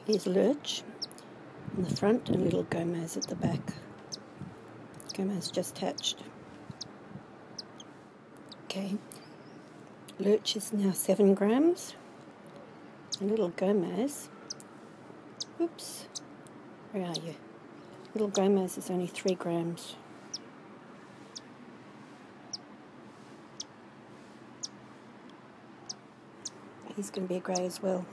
Here's Lurch in the front and little Gomez at the back. Gomez just hatched. Okay, Lurch is now 7 grams, and little Gomez, oops, where are you? Little Gomez is only 3 grams. He's going to be a grey as well.